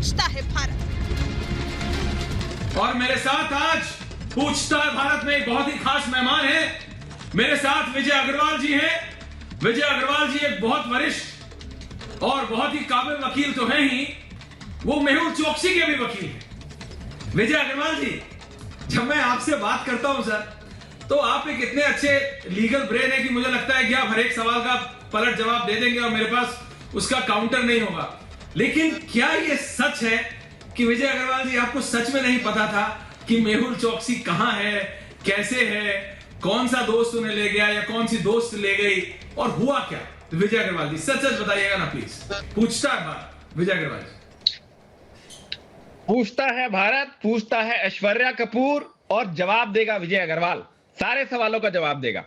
पूछता है भारत। और मेरे साथ आज पूछता है भारत में एक बहुत ही खास मेहमान है। मेरे साथ विजय अग्रवाल जी हैं। विजय अग्रवाल जी एक बहुत वरिष्ठ और बहुत ही काबिल वकील तो हैं ही, वो मेहुल चोकसी के भी वकील हैं। विजय अग्रवाल जी, जब मैं आपसे बात करता हूं सर, तो आप एक इतने अच्छे लीगल ब्रेन है कि मुझे लगता है कि आप हर एक सवाल का पलट जवाब दे देंगे और मेरे पास उसका काउंटर नहीं होगा। लेकिन क्या यह सच है कि विजय अग्रवाल जी आपको सच में नहीं पता था कि मेहुल चोकसी कहां है, कैसे है, कौन सा दोस्त उन्हें ले गया या कौन सी दोस्त ले गई और हुआ क्या? तो विजय अग्रवाल जी सच सच बताइएगा ना प्लीज। पूछता है भारत, विजय अग्रवाल जी। पूछता है भारत, पूछता है ऐश्वर्या कपूर और जवाब देगा विजय अग्रवाल। सारे सवालों का जवाब देगा।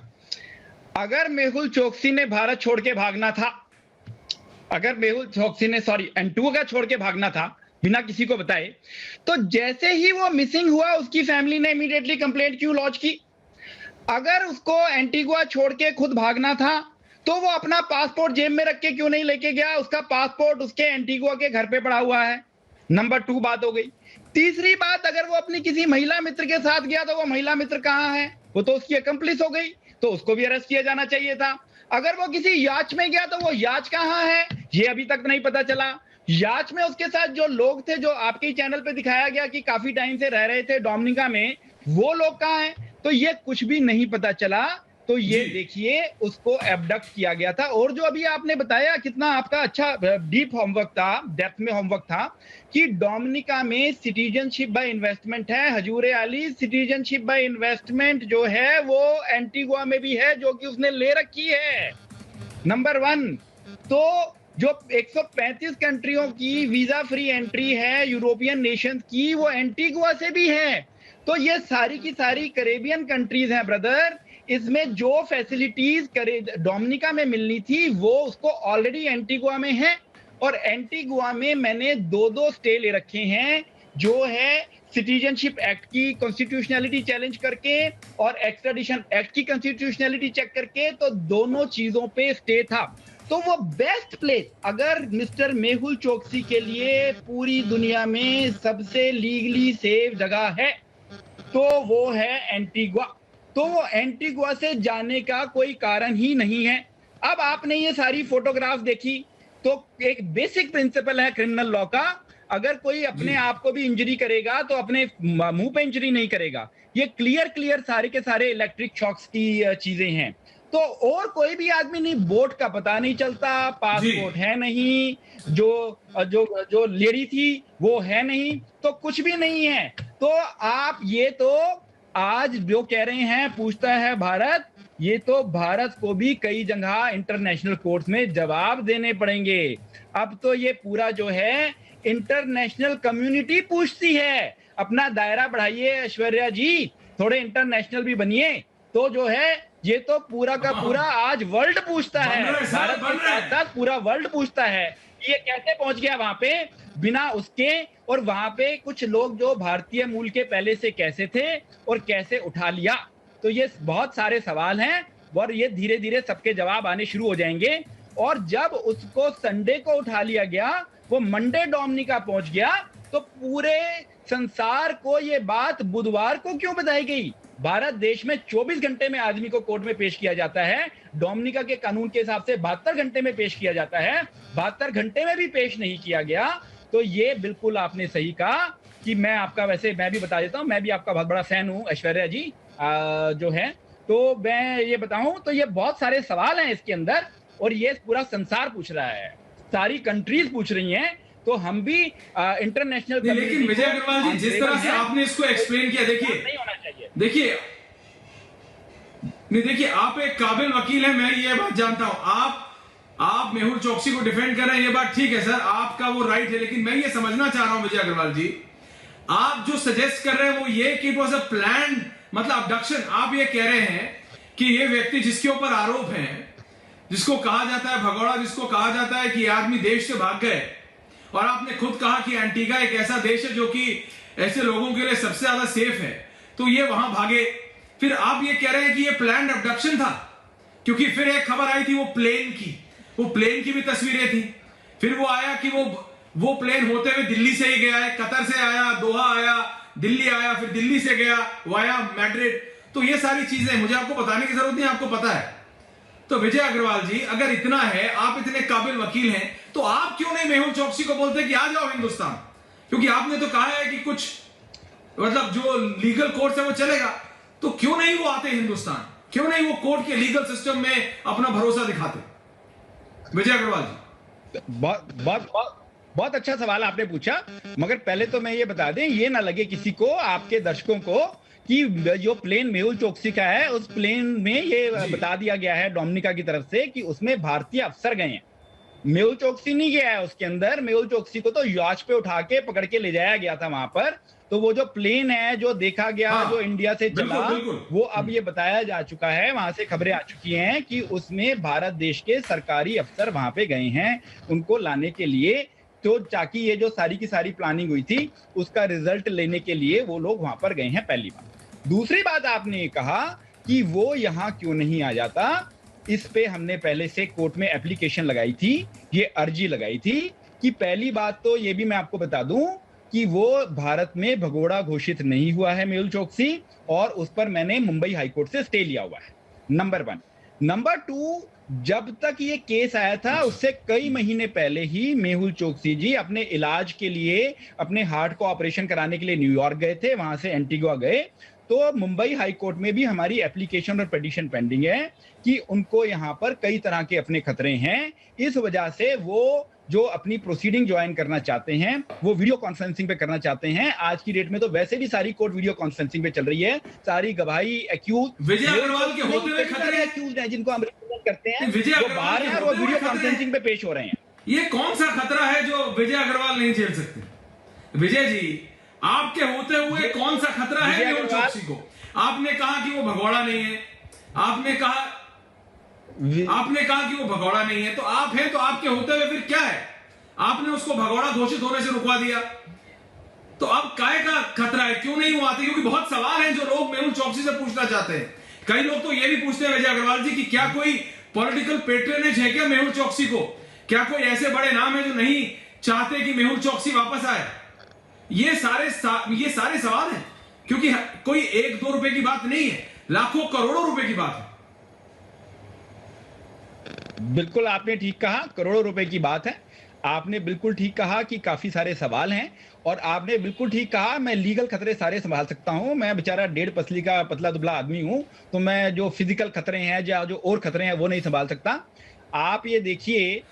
अगर मेहुल चोकसी ने भारत छोड़ के भागना था, अगर मेहुल चोकसी ने एंटीगुआ छोड़ के भागना था बिना किसी को बताए, तो जैसे ही वो मिसिंग हुआ उसकी फैमिली ने इमीडिएटली कंप्लेंट क्यों लॉन्च की? अगर उसको एंटीगुआ छोड़ के खुद भागना था तो वो अपना पासपोर्ट जेब में रख के क्यों नहीं लेके गया? उसका पासपोर्ट उसके एंटीगुआ के घर पे पड़ा हुआ है। नंबर 2 बात हो गई। तीसरी बात, अगर वो अपनी किसी महिला मित्र के साथ गया तो वो महिला मित्र कहां है? वो तो उसकी अकम्प्लिस हो गई, तो उसको भी अरेस्ट किया जाना चाहिए था। अगर वो किसी याच में गया तो वो याच कहां है? ये अभी तक नहीं पता चला। याच में उसके साथ जो लोग थे, जो आपके चैनल पे दिखाया गया कि काफी टाइम से रह रहे थे डोमिनिका में, वो लोग कहां हैं? तो ये कुछ भी नहीं पता चला। तो ये देखिए, उसको एबडक्ट किया गया था। और जो अभी आपने बताया, कितना आपका अच्छा डीप होमवर्क था, डेप्थ में होमवर्क था कि डोमिनिका में सिटीजनशिप बाय इन्वेस्टमेंट है। हजूर आली, सिटीजनशिप बाय इन्वेस्टमेंट जो है वो एंटीगुआ में भी है, जो कि उसने ले रखी है। नंबर 1। तो जो 135 कंट्रियों की वीजा फ्री एंट्री है यूरोपियन नेशंस की, वो एंटीगुआ से भी है। तो ये सारी की सारी कैरेबियन कंट्रीज हैं ब्रदर। इसमें जो फैसिलिटीज डोमिनिका में मिलनी थी वो उसको ऑलरेडी एंटीगुआ में है। और एंटीगुआ में मैंने 2 स्टे ले रखे हैं, जो है सिटीजनशिप एक्ट की कॉन्स्टिट्यूशनलिटी चैलेंज करके और एक्स्ट्राडिशन एक्ट की कॉन्स्टिट्यूशनलिटी चेक करके। तो दोनों चीजों पे स्टे था। तो वो बेस्ट प्लेस, अगर मिस्टर मेहुल चोकसी के लिए पूरी दुनिया में सबसे लीगली सेफ जगह है तो वो है एंटीगुआ। तो वो एंटीगुआ से जाने का कोई कारण ही नहीं है। अब आपने ये सारी फोटोग्राफ देखी, तो एक बेसिक प्रिंसिपल है क्रिमिनल लॉ का, अगर कोई अपने आप को भी इंजरी करेगा तो अपने मुंह पे इंजरी नहीं करेगा। ये क्लियर सारे के सारे इलेक्ट्रिक शॉक्स की चीजें हैं। तो और कोई भी आदमी नहीं, बोट का पता नहीं चलता, पासपोर्ट है नहीं, जो लेडी थी वो है नहीं, तो कुछ भी नहीं है। तो आप ये तो आज जो कह रहे हैं पूछता है भारत, ये तो भारत को भी कई जगह इंटरनेशनल कोर्ट में जवाब देने पड़ेंगे। अब तो ये पूरा जो है इंटरनेशनल कम्युनिटी पूछती है। अपना दायरा बढ़ाइए ऐश्वर्या जी, थोड़े इंटरनेशनल भी बनिए। तो जो है ये तो पूरा का पूरा आज वर्ल्ड पूछता है, भारत के साथ साथ पूरा वर्ल्ड पूछता है ये कैसे पहुंच गया वहां पे बिना उसके। और वहां पे कुछ लोग जो भारतीय मूल के पहले से कैसे थे और कैसे उठा लिया। तो ये बहुत सारे सवाल हैं और ये धीरे धीरे सबके जवाब आने शुरू हो जाएंगे। और जब उसको संडे को उठा लिया गया, वो मंडे डोमिनिका पहुंच गया, तो पूरे संसार को ये बात बुधवार को क्यों बताई गई? भारत देश में 24 घंटे में आदमी को कोर्ट में पेश किया जाता है। डोमिनिका के कानून के हिसाब से 72 घंटे में पेश किया जाता है। 72 घंटे में भी पेश नहीं किया गया। तो ये बिल्कुल आपने सही कहा कि मैं आपका, वैसे मैं भी बता देता हूं, मैं भी आपका बहुत बड़ा फैन हूं ऐश्वर्या जी जो है। तो मैं ये बताऊं तो ये बहुत सारे सवाल हैं इसके अंदर, और ये पूरा संसार पूछ रहा है, सारी कंट्रीज पूछ रही हैं। तो हम भी इंटरनेशनल, लेकिन विजय अग्रवाल जी, जिस तरह से आपने इसको एक्सप्लेन किया, देखिए नहीं होना चाहिए। देखिए आप एक काबिल वकील हैं, मैं ये बात जानता हूं। आप मेहुल चोकसी को डिफेंड कर रहे हैं, ये बात ठीक है सर, आपका वो राइट है। लेकिन मैं ये समझना चाह रहा हूं विजय अग्रवाल जी, आप जो सजेस्ट कर रहे हैं वो ये कि इट वाज अ प्लान्ड, मतलब अबडक्शन। आप ये कह रहे हैं कि ये व्यक्ति जिसके ऊपर आरोप है, जिसको कहा जाता है भगोड़ा, जिसको कहा जाता है कि आदमी देश से भाग गए, और आपने खुद कहा कि एंटीगा एक ऐसा देश है जो कि ऐसे लोगों के लिए सबसे ज्यादा सेफ है, तो ये वहां भागे। फिर आप ये कह रहे हैं कि ये प्लान्ड अबडक्शन था, क्योंकि फिर एक खबर आई थी वो प्लेन की भी तस्वीरें थी। फिर वो आया कि वो वो प्लेन होते हुए दिल्ली से ही गया है, कतर से आया, दोहा आया, दिल्ली आया, फिर दिल्ली से गया वाया मैड्रिड। तो ये सारी चीजें मुझे आपको बताने की जरूरत नहीं, आपको पता है। तो विजय अग्रवाल जी, अगर इतना है, आप इतने काबिल वकील हैं, तो आप क्यों नहीं मेहुल चोकसी को बोलते कि आ जाओ हिंदुस्तान? क्योंकि आपने तो कहा है कि कुछ मतलब जो लीगल कोर्ट है वो चलेगा, तो क्यों नहीं वो आते हिंदुस्तान? क्यों नहीं वो कोर्ट के लीगल सिस्टम में अपना भरोसा दिखाते? विजय अग्रवाल जी, बहुत बहुत बहुत बहुत अच्छा सवाल आपने पूछा। मगर पहले तो मैं ये बता दें, ये ना लगे किसी को, आपके दर्शकों को, कि जो प्लेन मेहुल चोकसी का है उस प्लेन में ये बता दिया गया है डोमिनिका की तरफ से कि उसमें भारतीय अफसर गए हैं। मेहुल चोकसी नहीं गया है उसके अंदर। मेहुल चोकसी को तो याच पे उठा के पकड़ के ले जाया गया था वहां पर। तो वो जो प्लेन है जो देखा गया, हाँ, जो इंडिया से चला, बिल्कुल। वो अब ये बताया जा चुका है, वहां से खबरें आ चुकी हैं कि उसमें भारत देश के सरकारी अफसर वहां पे गए हैं उनको लाने के लिए। तो ताकि ये जो सारी की सारी प्लानिंग हुई थी उसका रिजल्ट लेने के लिए वो लोग वहां पर गए हैं, पहली बात। दूसरी बात, आपने कहा कि वो यहाँ क्यों नहीं आ जाता, इस पे हमने पहले से कोर्ट में एप्लीकेशन लगाई थी, ये अर्जी लगाई थी कि पहली बात तो ये भी मैं आपको बता दूं कि वो भारत में भगोड़ा घोषित नहीं हुआ है मेहुल चोकसी, और उस पर मैंने मुंबई हाईकोर्ट से स्टे लिया हुआ है, नंबर 1। नंबर 2, जब तक ये केस आया था उससे कई महीने पहले ही मेहुल चोकसी जी अपने इलाज के लिए, अपने हार्ट को ऑपरेशन कराने के लिए न्यूयॉर्क गए थे, वहां से एंटीगुआ गए। तो मुंबई हाई कोर्ट में भी हमारी एप्लीकेशन और पिटीशन पेंडिंग है कि उनको यहाँ पर कई तरह के अपने खतरे हैं। इस वजह से वो जो अपनी प्रोसीडिंग ज्वाइन करना चाहते हैं वो वीडियो कॉन्फ्रेंसिंग पे करना चाहते हैं। आज की डेट में तो वैसे भी सारी कोर्ट वीडियो कॉन्फ्रेंसिंग पे चल रही है, सारी गवाही एक्यूज विजय अग्रवाल के होते हुए खतरे एक्यूज हैं जिनको हम रिप्रेजेंट करते हैं, विजय वो अग्रवाल बाहर के हैं और वो होते हुए वीडियो खतरे हैं। कॉन्फ्रेंसिंग पे पेश हो रहे हैं। ये कौन सा खतरा है जो विजय अग्रवाल नहीं झेल सकते? विजय जी, आपके होते हुए कौन सा खतरा है मेहुल चोकसी को? आपने कहा कि वो भगोड़ा नहीं है, आपने कहा कि वो भगोड़ा नहीं है, तो आप हैं, तो आपके होते हुए फिर क्या है? आपने उसको भगोड़ा घोषित होने से रुकवा दिया, तो अब काय का खतरा है? क्यों नहीं वो आते? क्योंकि बहुत सवाल हैं जो लोग मेहुल चोकसी से पूछना चाहते हैं। कई लोग तो ये भी पूछते हैं विजय अग्रवाल जी कि क्या कोई पॉलिटिकल पेट्रोनेज है क्या मेहुल चोकसी को? क्या कोई ऐसे बड़े नाम है जो नहीं चाहते कि मेहुल चोकसी वापस आए? ये सारे सवाल हैं, क्योंकि कोई 1-2 रुपए की बात नहीं है, लाखों करोड़ों रुपए की बात है। बिल्कुल आपने ठीक कहा, करोड़ों रुपए की बात है। आपने बिल्कुल ठीक कहा कि काफी सारे सवाल हैं, और आपने बिल्कुल ठीक कहा मैं लीगल खतरे सारे संभाल सकता हूं। मैं बेचारा 1.5 पसली का पतला दुबला आदमी हूं, तो मैं जो फिजिकल खतरे हैं या जो और खतरे हैं वो नहीं संभाल सकता। आप ये देखिए,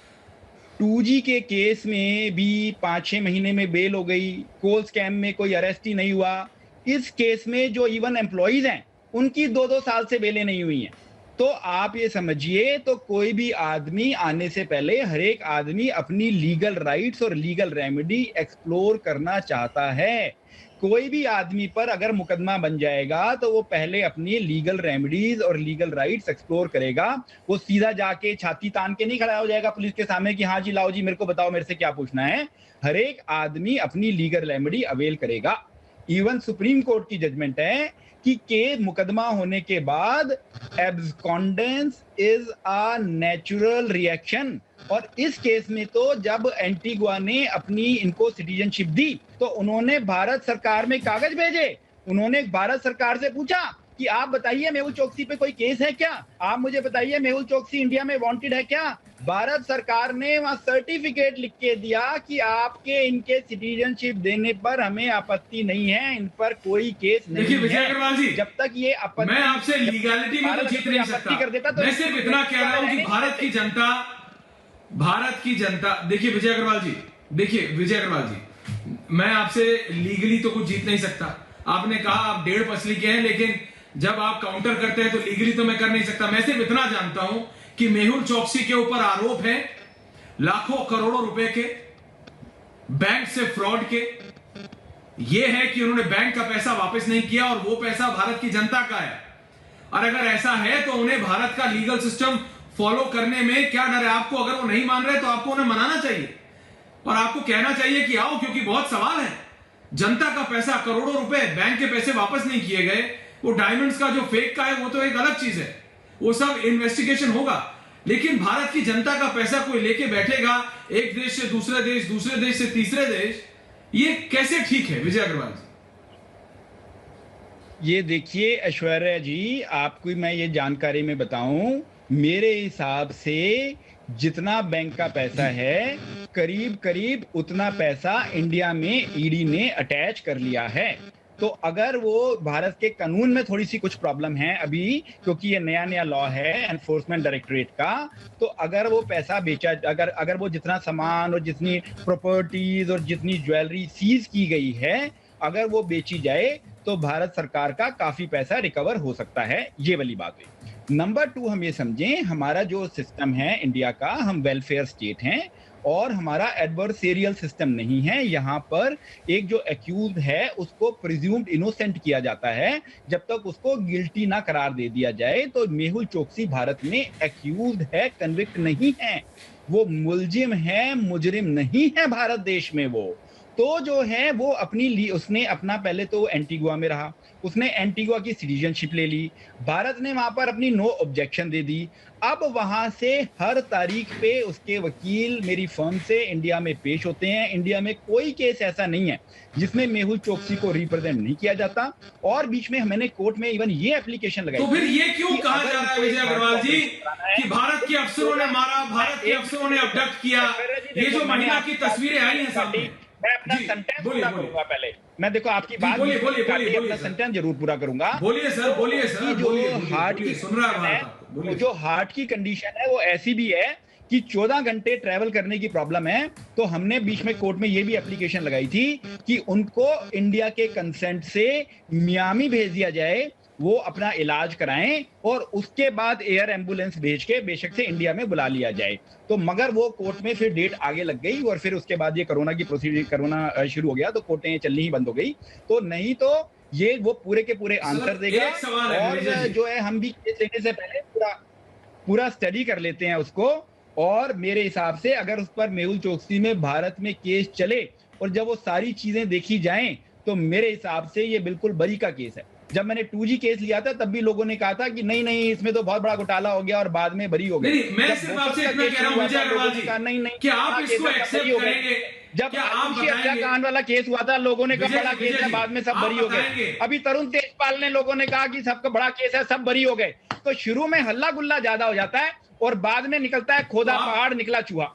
2G के केस में भी 5-6 महीने में बेल हो गई, कोल स्कैम में कोई अरेस्ट ही नहीं हुआ। इस केस में जो इवन एम्प्लॉइज हैं उनकी 2-2 साल से बेलें नहीं हुई हैं। तो आप ये समझिए, तो कोई भी आदमी आने से पहले हर एक आदमी अपनी लीगल राइट्स और लीगल रेमेडी एक्सप्लोर करना चाहता है। कोई भी आदमी पर अगर मुकदमा बन जाएगा तो वो पहले अपनी लीगल रेमेडीज और लीगल राइट्स एक्सप्लोर करेगा। वो सीधा जाके छाती तान के नहीं खड़ा हो जाएगा पुलिस के सामने कि हाँ जी लाओ जी मेरे को बताओ मेरे से क्या पूछना है। हर एक आदमी अपनी लीगल रेमेडी अवेल करेगा। इवन सुप्रीम कोर्ट की जजमेंट है कि मुकदमा होने के बाद एब्सकॉन्डेंस इज अ नेचुरल रिएक्शन। और इस केस में तो जब एंटीगुआ ने अपनी इनको सिटीजनशिप दी तो उन्होंने भारत सरकार में कागज भेजे। उन्होंने भारत सरकार से पूछा कि आप बताइए मेहुल चोकसी पे कोई केस है क्या, आप मुझे बताइए मेहुल चोकसी इंडिया में वांटेड है क्या। भारत सरकार ने वहां सर्टिफिकेट लिख के दिया कि आपके इनके सिटीजनशिप देने पर हमें आपत्ति नहीं है, इन पर कोई केस नहीं है। देखिए विजय अग्रवाल जी, जब तक ये आपत्ति, मैं आपसे लीगैलिटी में तो जीत नहीं सकता, कर देता तो मैं सिर्फ इतना कह रहा हूं कि भारत की जनता देखिए विजय अग्रवाल जी, मैं आपसे लीगली तो कुछ जीत नहीं सकता। आपने कहा आप 1.5 पसली के हैं, लेकिन जब आप काउंटर करते हैं तो लीगली तो मैं कर नहीं सकता। मैं सिर्फ इतना जानता हूं कि मेहुल चोकसी के ऊपर आरोप है लाखों करोड़ों रुपए के, बैंक से फ्रॉड के। यह है कि उन्होंने बैंक का पैसा वापस नहीं किया और वो पैसा भारत की जनता का है। और अगर ऐसा है तो उन्हें भारत का लीगल सिस्टम फॉलो करने में क्या डर है आपको? अगर वो नहीं मान रहे तो आपको उन्हें मनाना चाहिए और आपको कहना चाहिए कि आओ, क्योंकि बहुत सवाल है। जनता का पैसा, करोड़ों रुपए, बैंक के पैसे वापस नहीं किए गए। वो डायमंड्स का जो फेक का है वो तो एक अलग चीज है, वो सब इन्वेस्टिगेशन होगा। लेकिन भारत की जनता का पैसा कोई लेके बैठेगा एक देश से दूसरे देश से तीसरे देश, ये कैसे ठीक है विजय अग्रवाल जी? ये देखिए ऐश्वर्या जी, आपको मैं ये जानकारी में बताऊं, मेरे हिसाब से जितना बैंक का पैसा है करीब करीब उतना पैसा इंडिया में ईडी ने अटैच कर लिया है। तो अगर वो भारत के कानून में थोड़ी सी कुछ प्रॉब्लम है अभी, क्योंकि ये नया नया लॉ है एनफोर्समेंट डायरेक्टरेट का, तो अगर वो पैसा बेचा, अगर वो जितना सामान और जितनी प्रॉपर्टीज और जितनी ज्वेलरी सीज की गई है अगर वो बेची जाए तो भारत सरकार का काफी पैसा रिकवर हो सकता है। ये वाली बात हुई। नंबर 2, हम ये समझें हमारा जो सिस्टम है इंडिया का, हम वेलफेयर स्टेट हैं और हमारा एडवर्सेरियल सिस्टम नहीं है। यहाँ पर एक जो एक्यूज है उसको प्रिज्यूम्ड इनोसेंट किया जाता है जब तक उसको गिल्टी ना करार दे दिया जाए। तो मेहुल चोकसी भारत में एक्यूज है, कन्विक्ट नहीं है, वो मुलजिम है, मुजरिम नहीं है भारत देश में। वो तो जो है वो उसने अपना पहले तो एंटीगुआ में रहा, उसने एंटीगुआ की सिटीजनशिप ले ली, भारत ने वहां पर अपनी नो ऑब्जेक्शन दे दी। अब वहां से हर तारीख पे उसके वकील मेरी फर्म से इंडिया में पेश होते हैं। इंडिया में कोई केस ऐसा नहीं है जिसमें मेहुल चोकसी को रिप्रेजेंट नहीं किया जाता। और बीच में मैंने कोर्ट में इवन ये एप्लीकेशन लगाई। तो फिर ये क्यों कहा जा रहा है विजय अग्रवाल जी कि भारत के अफसरों ने मारा, भारत के अफसरों ने अबडक्ट किया? ये जो महिला की तस्वीरें आई हैं सामने, मैं अपना सेंटेंस पूरा करूंगा पहले। मैं देखो आपकी बात बोलिए अपना सेंटेंस जरूर पूरा करूंगा। बोलिए सर, बोलिए सर। जो हार्ट की सुन रहा है, जो हार्ट की कंडीशन है वो ऐसी भी है कि 14 घंटे ट्रैवल करने की प्रॉब्लम है। तो हमने बीच में कोर्ट में ये भी एप्लीकेशन लगाई थी कि उनको इंडिया के कंसेंट से मियामी भेज दिया जाए, वो अपना इलाज कराएं और उसके बाद एयर एम्बुलेंस भेज के बेशक से इंडिया में बुला लिया जाए। तो मगर वो कोर्ट में फिर डेट आगे लग गई और फिर उसके बाद ये कोरोना शुरू हो गया तो कोर्टें चलनी ही बंद हो गई। तो नहीं तो ये वो पूरे के पूरे आंसर देगा। और जो है हम भी केस लेने से पहले पूरा स्टडी कर लेते हैं उसको। और मेरे हिसाब से अगर उस पर मेहुल चोकसी में भारत में केस चले और जब वो सारी चीजें देखी जाएं तो मेरे हिसाब से ये बिल्कुल बरी का केस है। जब मैंने 2G केस लिया था तब भी लोगों ने कहा था कि नहीं इसमें तो बहुत बड़ा घोटाला हो गया और बाद में बरी हो गई। नहीं, मैं सिर्फ आपसे इतना कह रहा हूं विजय अग्रवाल जी, नहीं क्या आप इसको एक्सेप्ट करेंगे? जब आदर्श हत्याकांड वाला केस हुआ था लोगों ने कहा बड़ा केस है, बाद में सब बरी हो गए। अभी तरुण तेजपाल ने लोगों ने कहा कि सबका बड़ा केस है, सब बरी हो गए। तो शुरू में हल्ला गुल्ला ज्यादा हो जाता है और बाद में निकलता है खोदा पहाड़ निकला चूहा।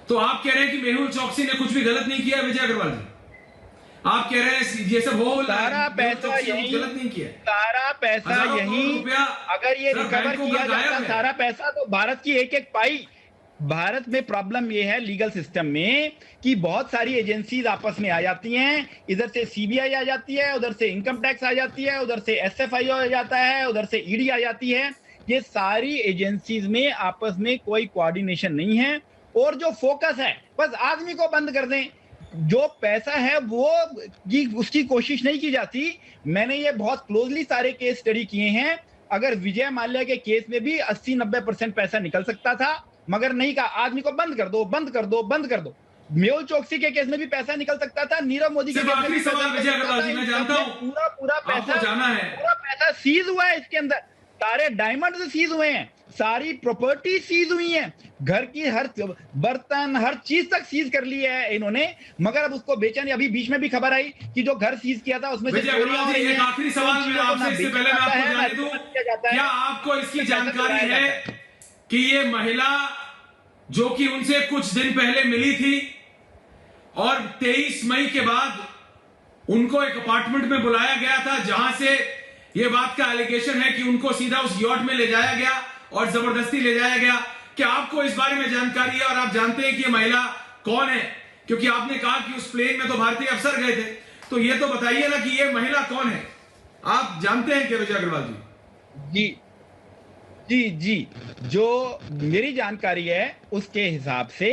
तो आप कह रहे हैं कि मेहुल चोकसी ने कुछ भी गलत नहीं किया विजय अग्रवाल जी? आप कह रहे हैं ये सब हो सारा पैसा यही, गलत नहीं किया, सारा पैसा यही, अगर ये रिकवर किया जाता सारा पैसा तो भारत की एक एक पाई। भारत में प्रॉब्लम ये है लीगल सिस्टम में कि बहुत सारी एजेंसीज आपस में आ जाती हैं। इधर से सीबीआई आ जाती है, उधर से इनकम टैक्स आ जाती है, उधर से एसएफआई आ जाता है, उधर से ईडी आ जाती है। ये सारी एजेंसीज में आपस में कोई कोऑर्डिनेशन नहीं है और जो फोकस है बस आदमी को बंद कर दें। जो पैसा है वो उसकी कोशिश नहीं की जाती। मैंने ये बहुत क्लोजली सारे केस स्टडी किए हैं। अगर विजय माल्या के केस में भी 80-90% पैसा निकल सकता था मगर नहीं कहा आदमी को बंद कर दो, बंद कर दो, बंद कर दो। मेहुल चोकसी के केस में भी पैसा निकल सकता था, नीरव मोदी के केस में भी पूरा पैसा सीज हुआ है। इसके अंदर सारे डायमंड सीज हुए हैं, सारी प्रॉपर्टी सीज हुई है, घर की हर बर्तन हर चीज तक सीज कर ली है इन्होंने। मगर अब उसको बेचा नहीं। अभी बीच में भी खबर आई कि जो घर सीज किया था उसमें से एक आखिरी सवाल मैं आपसे इससे पहले मैं आपको जाने दूं, क्या आपको इसकी जानकारी है कि ये महिला जो कि उनसे कुछ दिन पहले मिली थी और 23 मई के बाद उनको एक अपार्टमेंट में बुलाया गया था जहां से यह बात का एलिगेशन है कि उनको सीधा उस यॉट में ले जाया गया और जबरदस्ती ले जाया गया? क्या आपको इस बारे में जानकारी है और आप जानते हैं कि ये महिला कौन है? क्योंकि आपने कहा कि उस प्लेन में तो भारतीय अफसर गए थे, तो ये तो बताइए ना कि ये महिला कौन है? आप जानते हैं क्या विजय अग्रवाल जी? जी, जो मेरी जानकारी है उसके हिसाब से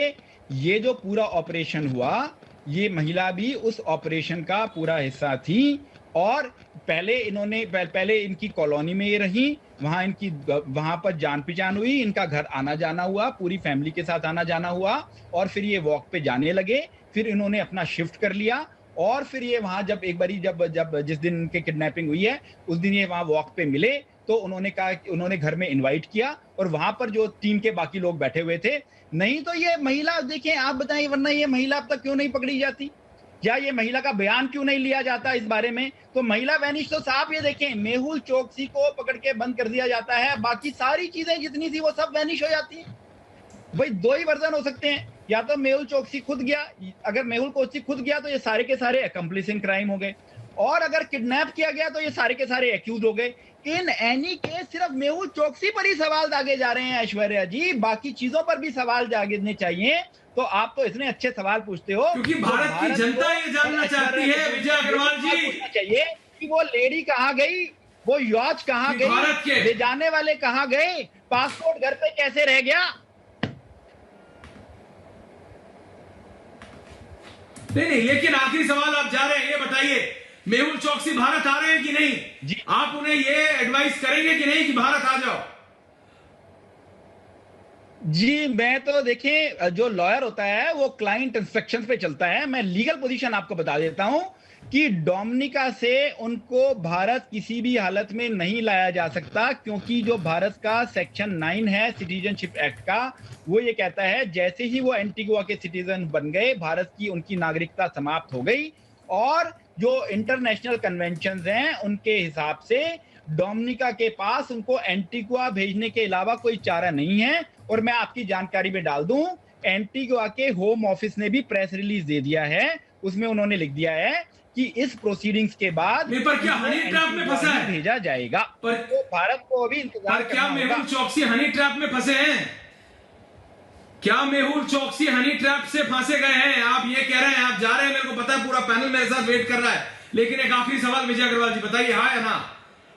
ये जो पूरा ऑपरेशन हुआ, ये महिला भी उस ऑपरेशन का पूरा हिस्सा थी। और पहले इनकी कॉलोनी में ये रही, वहां पर जान पहचान हुई, इनका घर आना जाना हुआ, पूरी फैमिली के साथ आना जाना हुआ और फिर ये वॉक पे जाने लगे। फिर इन्होंने अपना शिफ्ट कर लिया और फिर ये वहां जब एक बारी जब जिस दिन इनके किडनैपिंग हुई है उस दिन ये वहां वॉक पे मिले तो उन्होंने कहा कि उन्होंने घर में इनवाइट किया और वहां पर जो टीम के बाकी लोग बैठे हुए थे। नहीं तो ये महिला देखें, आप बताएं, वरना ये महिला अब तक क्यों नहीं पकड़ी जाती, या ये महिला का बयान क्यों नहीं लिया जाता इस बारे में। तो महिला वैनिश तो साफ, ये देखें, मेहुल चोकसी को पकड़ के बंद कर दिया जाता है, बाकी सारी चीजें जितनी थी वो सब वैनिश हो जाती है। भाई दो ही वर्जन हो सकते हैं, या तो मेहुल चोकसी खुद गया, अगर मेहुल चोकसी खुद गया तो ये सारे के सारे अकम्प्लिस इन क्राइम हो गए, और अगर किडनैप किया गया तो ये सारे के सारे एक्यूज हो गए। इन एनी केस सिर्फ मेहुल चोकसी पर ही सवाल दागे जा रहे हैं ऐश्वर्या जी, बाकी चीजों पर भी सवाल दागने चाहिए। तो आप तो इतने अच्छे सवाल पूछते हो, क्योंकि भारत की जनता ये जानना चाहती है विजय अग्रवाल जी चाहिए कि वो लेडी कहाँ गई, वो यॉच कहाँ गई, भारत के ले जाने वाले कहाँ गए, पासपोर्ट घर पे कैसे रह गया। नहीं, लेकिन आखिरी सवाल आप जा रहे हैं, ये बताइए मेहुल चोकसी भारत आ रहे हैं कि नहीं जी। आप उन्हें ये एडवाइस करेंगे कि नहीं कि भारत आ जाओ। जी मैं तो देखें, जो लॉयर होता है वो क्लाइंट इंस्ट्रक्शंस पे चलता है। मैं लीगल पोजीशन आपको बता देता हूं कि डोमिनिका से उनको भारत किसी भी हालत में नहीं लाया जा सकता, क्योंकि जो भारत का सेक्शन 9 है सिटीजनशिप एक्ट का, वो ये कहता है जैसे ही वो एंटीगुआ के सिटीजन बन गए, भारत की उनकी नागरिकता समाप्त हो गई, और जो इंटरनेशनल कन्वेंशंस हैं उनके हिसाब से डोमिनिका के पास उनको एंटीगुआ भेजने के अलावा कोई चारा नहीं है। और मैं आपकी जानकारी में डाल दूं, एंटीगुआ के होम ऑफिस ने भी प्रेस रिलीज दे दिया है, उसमें उन्होंने लिख दिया है कि इस प्रोसीडिंग्स के बाद पर क्या हनी ट्रैप में फंसा है, भेजा जाएगा। पर तो भारत को अभी इंतजार क्या मेहुल चोकसी हनी ट्रैप में फंसे हैं? क्या मेहुल चोकसी हनी ट्रैप से फंसे गए हैं? आप ये कह रहे हैं, आप जा रहे हैं, मेरे को पता है पूरा पैनल मेरे साथ वेट कर रहा है, लेकिन एक आखिरी सवाल विजय अग्रवाल जी बताइए, हाँ या ना,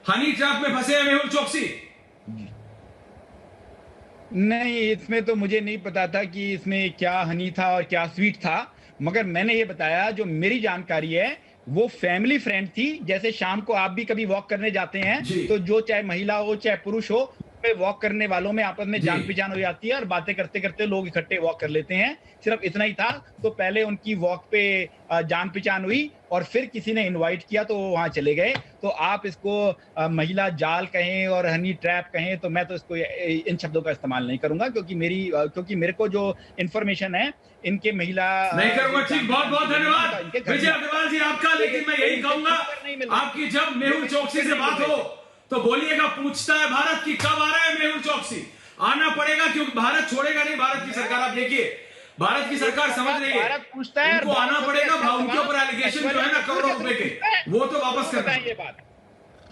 हनी ट्रैप में फंसे हैं मेहुल चोकसी? नहीं, इसमें तो मुझे नहीं पता था कि इसमें क्या हनी था और क्या स्वीट था, मगर मैंने ये बताया जो मेरी जानकारी है वो फैमिली फ्रेंड थी। जैसे शाम को आप भी कभी वॉक करने जाते हैं तो जो चाहे महिला हो चाहे पुरुष हो, वॉक करने वालों में आपस में जान पहचान हो जाती है और बातें करते करते लोग इकट्ठे वॉक कर लेते हैं। सिर्फ इतना ही था। तो पहले उनकी वॉक पे जान पहचान हुई और फिर किसी ने इनवाइट किया तो वो वहां चले गए। तो आप इसको महिला जाल कहें और हनी ट्रैप कहें, तो मैं तो इसको इन शब्दों का इस्तेमाल नहीं करूंगा, क्योंकि मेरे को जो इन्फॉर्मेशन है इनके महिला नहीं करूंगा। ठीक, बहुत बहुत धन्यवाद विजय अग्रवाल जी आपका। लेकिन मैं यही कहूंगा, आपकी जब मेहुल चोकसी से बात हो तो बोलिएगा पूछता है भारत की कब आ रहा है मेहुल चोकसी। आना पड़ेगा, क्योंकि भारत छोड़ेगा नहीं भारत की सरकार। आप देखिए भारत की सरकार समझ रही है, भारत पूछता है, उनको आना पड़ेगा। उनके ऊपर एलिगेशन जो है ना करोड़ों रुपए के, वो तो वापस करना है। ये बात